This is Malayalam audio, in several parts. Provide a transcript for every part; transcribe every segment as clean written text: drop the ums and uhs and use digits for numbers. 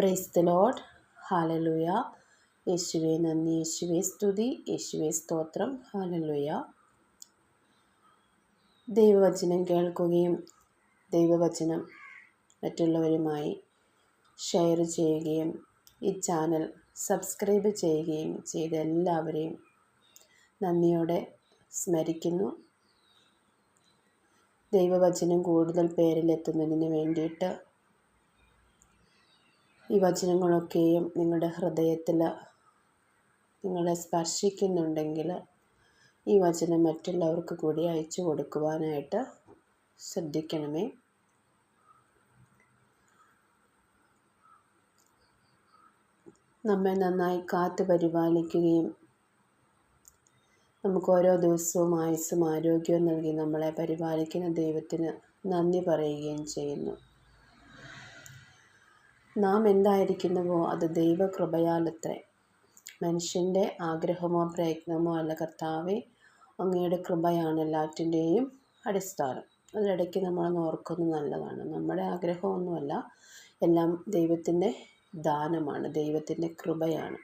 Praise the Lord. ഹല്ലേലൂയ. യേശുവേ നന്ദി, യേശുവേ സ്തുതി, യേശുവേ സ്തോത്രം. ഹല്ലേലൂയ. ദൈവവചനം കേൾക്കുകയും ദൈവവചനം മറ്റുള്ളവരുമായി ഷെയർ ചെയ്യുകയും ഈ ചാനൽ സബ്സ്ക്രൈബ് ചെയ്യുകയും ചെയ്ത എല്ലാവരെയും നന്ദിയോടെ സ്മരിക്കുന്നു. ദൈവവചനം കൂടുതൽ പേരിലെത്തുന്നതിന് വേണ്ടിയിട്ട് ഈ വചനങ്ങളൊക്കെയും നിങ്ങളുടെ ഹൃദയത്തിൽ നിങ്ങളെ സ്പർശിക്കുന്നുണ്ടെങ്കിൽ ഈ വചനം മറ്റുള്ളവർക്ക് കൂടി അയച്ചു കൊടുക്കുവാനായിട്ട് ശ്രദ്ധിക്കണമേ. നമ്മെ നന്നായി കാത്തു പരിപാലിക്കുകയും നമുക്ക് ഓരോ ദിവസവും ആയുസ്സും ആരോഗ്യവും നൽകി നമ്മളെ പരിപാലിക്കുന്ന ദൈവത്തിന് നന്ദി പറയുകയും ചെയ്യുന്നു. നാം എന്തായിരിക്കുന്നുവോ അത് ദൈവകൃപയാലത്രേ. മനുഷ്യൻ്റെ ആഗ്രഹമോ പ്രയത്നമോ അല്ല കർത്താവേ, അങ്ങയുടെ കൃപയാണ് എല്ലാറ്റിൻ്റെയും അടിസ്ഥാനം. അതിനിടയ്ക്ക് നമ്മളൊന്ന് ഓർക്കുന്നത് നല്ലതാണ്. നമ്മുടെ ആഗ്രഹമൊന്നുമല്ല, എല്ലാം ദൈവത്തിൻ്റെ ദാനമാണ്, ദൈവത്തിൻ്റെ കൃപയാണ്.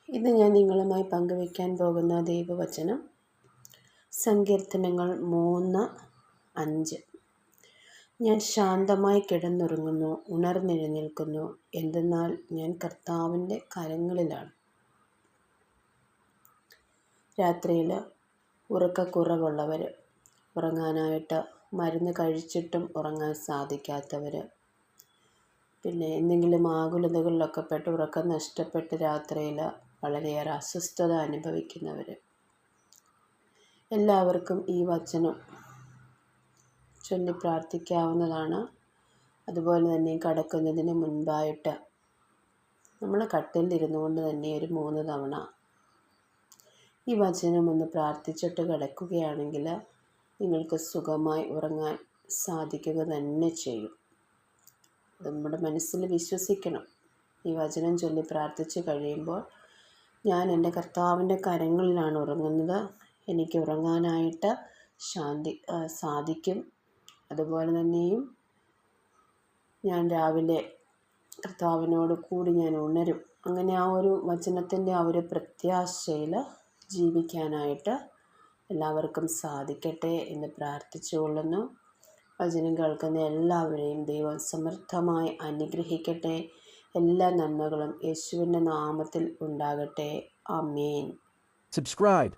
ഇന്ന് ഞാൻ നിങ്ങളുമായി പങ്കുവയ്ക്കാൻ പോകുന്ന ദൈവവചനം സങ്കീർത്തനങ്ങൾ 3:5. ഞാൻ ശാന്തമായി കിടന്നുറങ്ങുന്നു, ഉണർന്നെഴുന്നേൽക്കുന്നു, എന്തെന്നാൽ ഞാൻ കർത്താവിൻ്റെ കരങ്ങളിലാണ്. രാത്രിയിൽ ഉറക്കക്കുറവുള്ളവർ, ഉറങ്ങാനായിട്ട് മരുന്ന് കഴിച്ചിട്ടും ഉറങ്ങാൻ സാധിക്കാത്തവർ, പിന്നെ എന്തെങ്കിലും ആകുലതകളിലൊക്കെ പെട്ട് ഉറക്കം നഷ്ടപ്പെട്ട് രാത്രിയിൽ വളരെയേറെ അസ്വസ്ഥത അനുഭവിക്കുന്നവർ, എല്ലാവർക്കും ഈ വചനം ചൊല്ലി പ്രാർത്ഥിക്കാവുന്നതാണ്. അതുപോലെ തന്നെ കിടക്കുന്നതിന് മുൻപായിട്ട് നമ്മൾ കട്ടിലിരുന്നു കൊണ്ട് തന്നെ ഒരു 3 തവണ ഈ വചനം ഒന്ന് പ്രാർത്ഥിച്ചിട്ട് കിടക്കുകയാണെങ്കിൽ നിങ്ങൾക്ക് സുഖമായി ഉറങ്ങാൻ സാധിക്കുക തന്നെ ചെയ്യും. അത് നമ്മുടെ മനസ്സിൽ വിശ്വസിക്കണം. ഈ വചനം ചൊല്ലി പ്രാർത്ഥിച്ച് കഴിയുമ്പോൾ ഞാൻ എൻ്റെ കർത്താവിൻ്റെ കരങ്ങളിലാണ് ഉറങ്ങുന്നത്, എനിക്ക് ഉറങ്ങാനായിട്ട് സാധിക്കും. അതുപോലെ തന്നെയും ഞാൻ രാവിലെ കർത്താവിനോട് കൂടി ഞാൻ ഉണരും. അങ്ങനെ ആ ഒരു വചനത്തിൻ്റെ ആ ഒരു പ്രത്യാശയിൽ ജീവിക്കാനായിട്ട് എല്ലാവർക്കും സാധിക്കട്ടെ എന്ന് പ്രാർത്ഥിച്ചുകൊള്ളുന്നു. വചനം കേൾക്കുന്ന എല്ലാവരെയും ദൈവം സമൃദ്ധമായി അനുഗ്രഹിക്കട്ടെ. എല്ലാ നന്മകളും യേശുവിൻ്റെ നാമത്തിൽ ഉണ്ടാകട്ടെ. ആമേൻ. Subscribe.